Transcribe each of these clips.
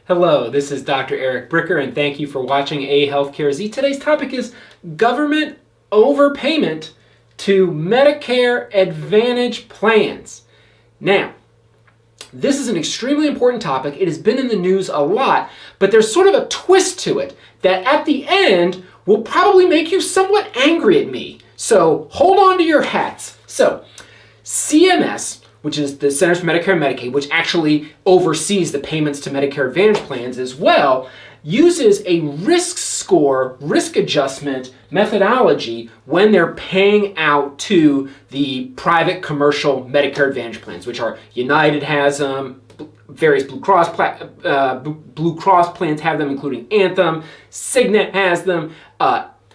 Hello, this is Dr. Eric Bricker, and thank you for watching A Healthcare Z. Today's topic is government overpayment to Medicare Advantage Plans. Now, this is an extremely important topic. It has been in the news a lot, but there's sort of a twist to it that at the end will probably make you somewhat angry at me. So hold on to your hats. So, CMS, which is the Centers for Medicare and Medicaid, which actually oversees the payments to Medicare Advantage plans as well, uses a risk score, risk adjustment methodology when they're paying out to the private commercial Medicare Advantage plans, which are United has them, various Blue Cross plans have them, including Anthem, Cigna has them,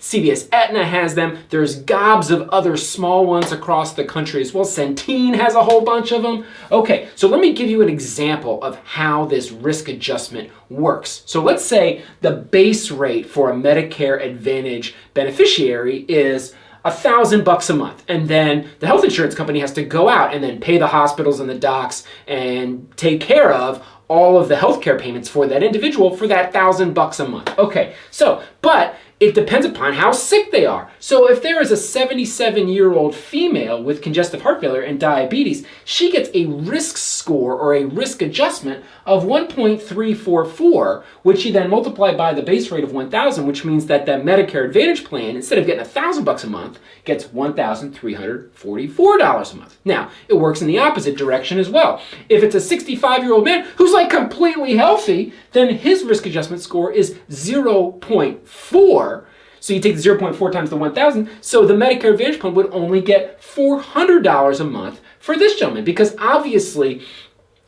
CVS Aetna has them. There's gobs of other small ones across the country as well. Centene has a whole bunch of them. Okay, so let me give you an example of how this risk adjustment works. So let's say the base rate for a Medicare Advantage beneficiary is $1,000 a month, and then the health insurance company has to go out and then pay the hospitals and the docs and take care of all of the healthcare payments for that individual for that $1,000 a month. Okay, so, but it depends upon how sick they are. So if there is a 77-year-old female with congestive heart failure and diabetes, she gets a risk score or a risk adjustment of 1.344, which you then multiply by the base rate of 1,000, which means that the Medicare Advantage plan, instead of getting $1,000 a month, gets $1,344 a month. Now, it works in the opposite direction as well. If it's a 65-year-old man who's like completely healthy, then his risk adjustment score is 0.4. So you take the 0.4 times the 1,000, so the Medicare Advantage plan would only get $400 a month for this gentleman, because obviously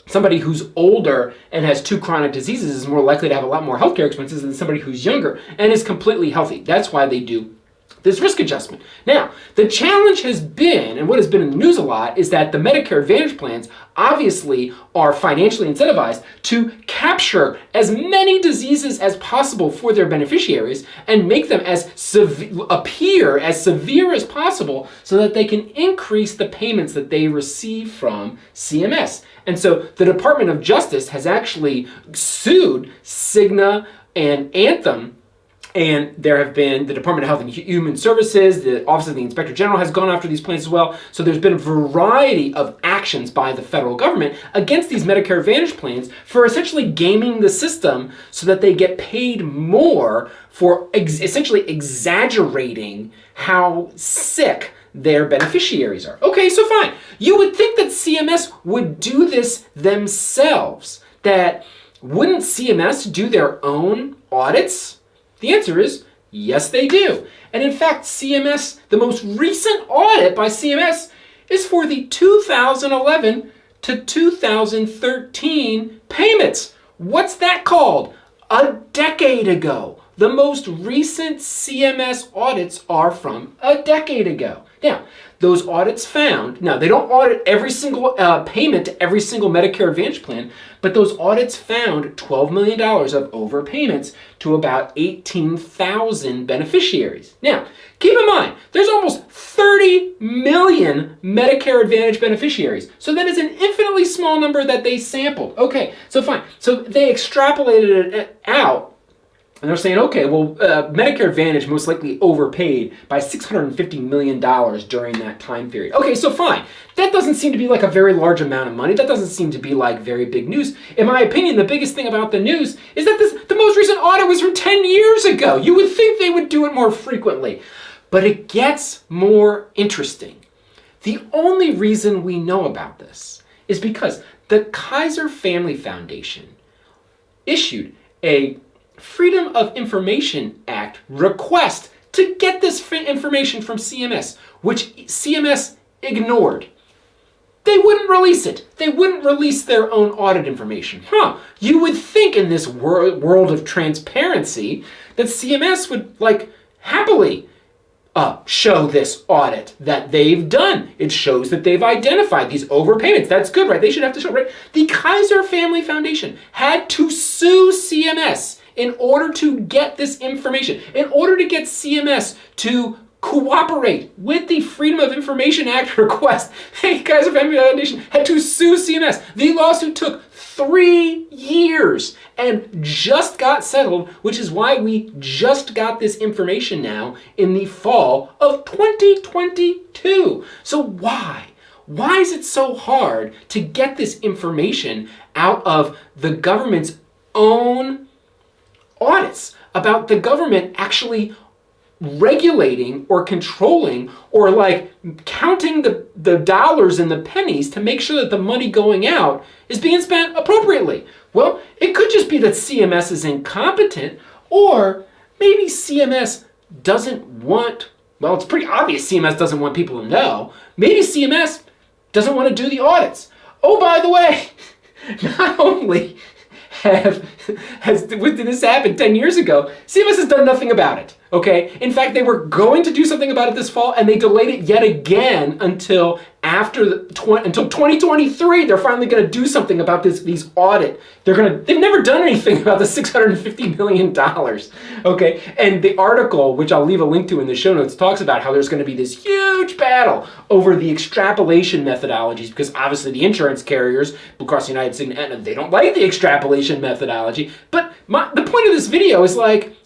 somebody who's older and has two chronic diseases is more likely to have a lot more healthcare expenses than somebody who's younger and is completely healthy. That's why they do this risk adjustment. Now, the challenge has been, and what has been in the news a lot, is that the Medicare Advantage plans obviously are financially incentivized to capture as many diseases as possible for their beneficiaries and make them appear as severe as possible so that they can increase the payments that they receive from CMS. And so the Department of Justice has actually sued Cigna and Anthem. And there have been the Department of Health and Human Services, the Office of the Inspector General has gone after these plans as well. So there's been a variety of actions by the federal government against these Medicare Advantage plans for essentially gaming the system so that they get paid more for essentially exaggerating how sick their beneficiaries are. Okay, so fine. You would think that CMS would do this themselves. That wouldn't CMS do their own audits? The answer is yes, they do. And in fact, CMS, the most recent audit by CMS is for the 2011 to 2013 payments. What's that called? A decade ago. The most recent CMS audits are from a decade ago. Now, those audits found, now they don't audit every single payment to every single Medicare Advantage plan, but those audits found $12 million of overpayments to about 18,000 beneficiaries. Now, keep in mind, there's almost 30 million Medicare Advantage beneficiaries. So that is an infinitely small number that they sampled. Okay, so fine. So they extrapolated it out. And they're saying, okay, well, Medicare Advantage most likely overpaid by $650 million during that time period. Okay, so fine. That doesn't seem to be like a very large amount of money. That doesn't seem to be like very big news. In my opinion, the biggest thing about the news is that the most recent audit was from 10 years ago. You would think they would do it more frequently. But it gets more interesting. The only reason we know about this is because the Kaiser Family Foundation issued a Freedom of Information Act request to get this information from CMS, which CMS ignored. They wouldn't release it. They wouldn't release their own audit information. You would think in this world of transparency that CMS would happily show this audit that they've done. It shows that they've identified these overpayments. That's good, right? They should have to show, right? The Kaiser Family Foundation had to sue CMS in order to get this information, in order to get CMS to cooperate with the Freedom of Information Act request. Hey, Kaiser Family Foundation had to sue CMS. The lawsuit took 3 years and just got settled, which is why we just got this information now in the fall of 2022. So why? Why is it so hard to get this information out of the government's own audits about the government actually regulating or controlling or like counting the dollars and the pennies to make sure that the money going out is being spent appropriately? Well, it could just be that CMS is incompetent, or maybe CMS doesn't want, well, it's pretty obvious CMS doesn't want people to know. Maybe CMS doesn't want to do the audits. Oh, by the way, not only did this happen 10 years ago, CMS has done nothing about it, okay? In fact, they were going to do something about it this fall, and they delayed it yet again until until 2023. They're finally going to do something about these audit. They've never done anything about the $650 million, okay? And the article, which I'll leave a link to in the show notes, talks about how there's going to be this huge battle over the extrapolation methodologies, because obviously the insurance carriers, Blue Cross United, Cigna and Anthem, they don't like the extrapolation methodology. But the point of this video is like,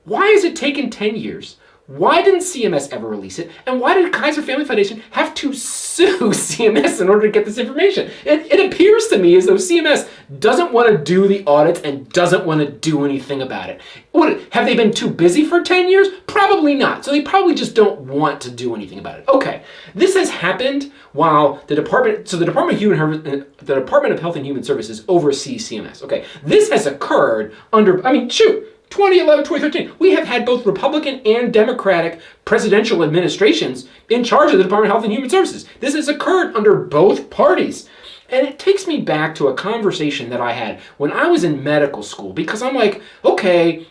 why has it taken 10 years? Why didn't CMS ever release it? And why did Kaiser Family Foundation have to sue CMS in order to get this information? It appears to me as though CMS doesn't want to do the audits and doesn't want to do anything about it. Have they been too busy for 10 years? Probably not. So they probably just don't want to do anything about it. Okay, this has happened while the Department of Health and Human Services oversees CMS. Okay, this has occurred under, 2011, 2013, we have had both Republican and Democratic presidential administrations in charge of the Department of Health and Human Services. This has occurred under both parties. And it takes me back to a conversation that I had when I was in medical school, because I'm like, okay,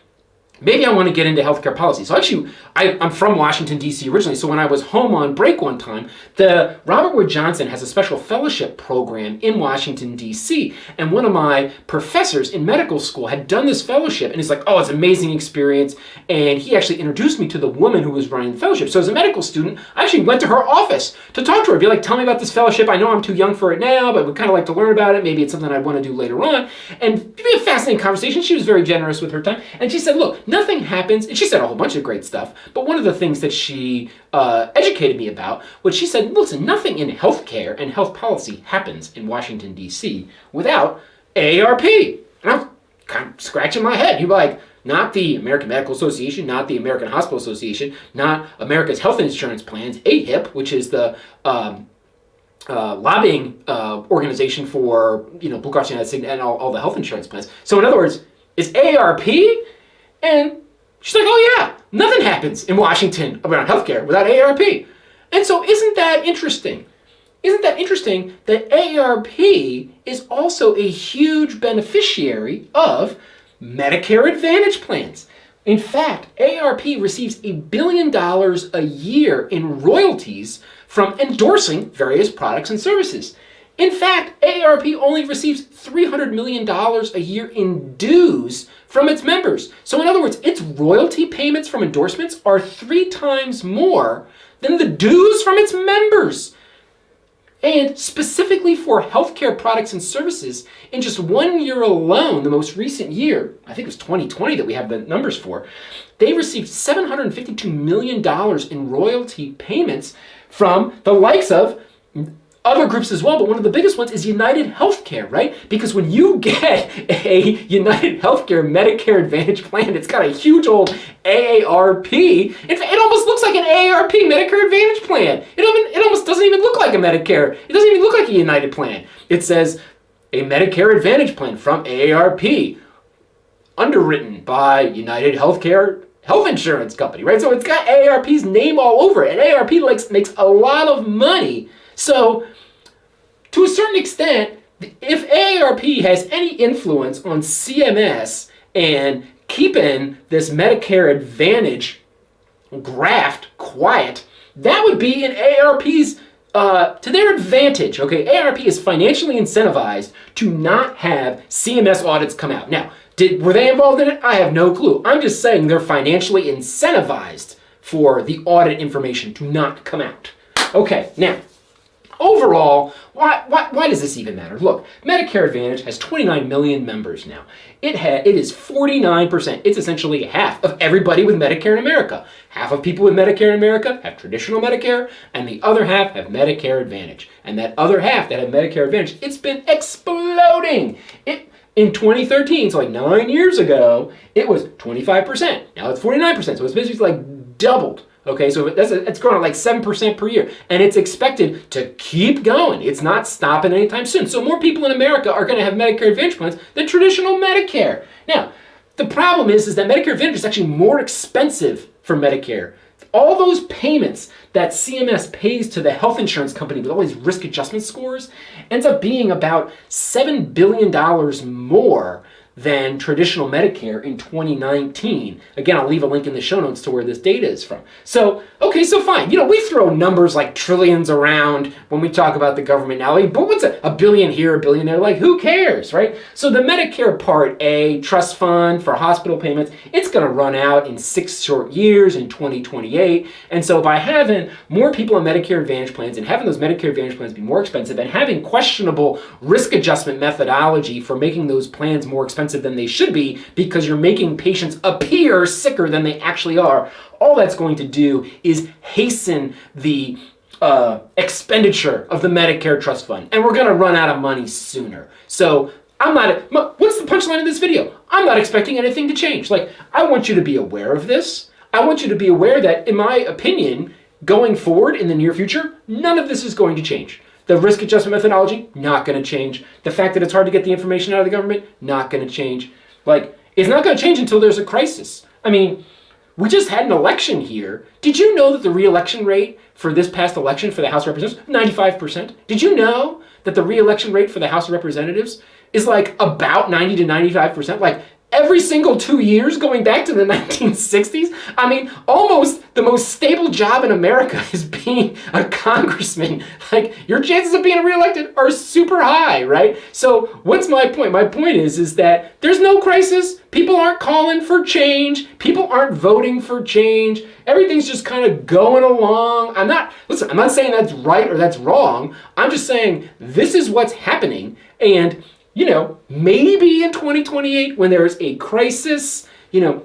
maybe I want to get into healthcare policy. So actually, I'm from Washington, D.C. originally, so when I was home on break one time, the Robert Wood Johnson has a special fellowship program in Washington, D.C., and one of my professors in medical school had done this fellowship, and he's like, oh, it's an amazing experience, and he actually introduced me to the woman who was running the fellowship. So as a medical student, I actually went to her office to talk to her, be like, tell me about this fellowship. I know I'm too young for it now, but would kind of like to learn about it. Maybe it's something I'd want to do later on. And it'd be a fascinating conversation. She was very generous with her time, and she said, look, nothing happens, and she said a whole bunch of great stuff, but one of the things that she educated me about was she said, listen, nothing in healthcare and health policy happens in Washington, D.C. without AARP. And I was kind of scratching my head. You'd be like, not the American Medical Association, not the American Hospital Association, not America's Health Insurance Plans, AHIP, which is the lobbying organization for Blue Cross United, Cigna, and all the health insurance plans. So in other words, it's AARP, and she's like, oh yeah, nothing happens in Washington around healthcare without AARP. And so isn't that interesting? Isn't that interesting that AARP is also a huge beneficiary of Medicare Advantage Plans? In fact, AARP receives $1 billion a year in royalties from endorsing various products and services. In fact, AARP only receives $300 million a year in dues from its members. So in other words, its royalty payments from endorsements are 3 times more than the dues from its members. And specifically for healthcare products and services, in just 1 year alone, the most recent year, I think it was 2020 that we have the numbers for, they received $752 million in royalty payments from the likes of other groups as well, but one of the biggest ones is United Healthcare, right? Because when you get a United Healthcare Medicare Advantage plan, it's got a huge old AARP. In fact, it almost looks like an AARP Medicare Advantage plan. It almost doesn't even look like a Medicare. It doesn't even look like a United plan. It says a Medicare Advantage plan from AARP, underwritten by United Healthcare Health Insurance Company, right? So it's got AARP's name all over it, and AARP makes a lot of money. So, to a certain extent, if AARP has any influence on CMS and keeping this Medicare Advantage graft quiet, that would be in AARP's, to their advantage, okay? AARP is financially incentivized to not have CMS audits come out. Now, were they involved in it? I have no clue. I'm just saying they're financially incentivized for the audit information to not come out. Okay, now, overall, why does this even matter? Look, Medicare Advantage has 29 million members now. It is 49%. It's essentially half of everybody with Medicare in America. Half of people with Medicare in America have traditional Medicare, and the other half have Medicare Advantage. And that other half that have Medicare Advantage, it's been exploding. In 2013, so like 9 years ago, it was 25%. Now it's 49%. So it's basically like doubled. Okay, so it's growing at like 7% per year, and it's expected to keep going. It's not stopping anytime soon. So more people in America are going to have Medicare Advantage plans than traditional Medicare. Now, the problem is that Medicare Advantage is actually more expensive for Medicare. All those payments that CMS pays to the health insurance company with all these risk adjustment scores ends up being about $7 billion more than traditional Medicare in 2019. Again, I'll leave a link in the show notes to where this data is from. So, okay, so fine. We throw numbers like trillions around when we talk about the government now. But what's a billion here, a billion there? Like, who cares, right? So the Medicare Part A trust fund for hospital payments, it's going to run out in 6 short years in 2028. And so by having more people on Medicare Advantage plans and having those Medicare Advantage plans be more expensive and having questionable risk adjustment methodology for making those plans more expensive than they should be because you're making patients appear sicker than they actually are, all that's going to do is hasten the expenditure of the Medicare Trust Fund. And we're going to run out of money sooner. So what's the punchline of this video? I'm not expecting anything to change. Like, I want you to be aware of this. I want you to be aware that, in my opinion, going forward in the near future, none of this is going to change. The risk adjustment methodology, not going to change. The fact that it's hard to get the information out of the government, not going to change. Like, it's not going to change until there's a crisis. I mean, we just had an election here. Did you know that the re-election rate for this past election for the House of Representatives, 95%? Did you know that the re-election rate for the House of Representatives is like about 90 to 95%? Like, every single 2 years going back to the 1960s? I mean, almost the most stable job in America is being a congressman. Like, your chances of being reelected are super high, right? So what's my point? My point is that there's no crisis. People aren't calling for change. People aren't voting for change. Everything's just kind of going along. I'm not saying that's right or that's wrong. I'm just saying this is what's happening. And maybe in 2028 when there's a crisis, Rahm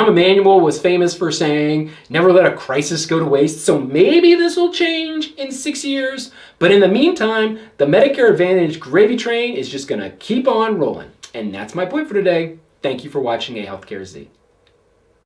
Emanuel was famous for saying, never let a crisis go to waste. So maybe this will change in 6 years. But in the meantime, the Medicare Advantage gravy train is just going to keep on rolling. And that's my point for today. Thank you for watching A Healthcare Z.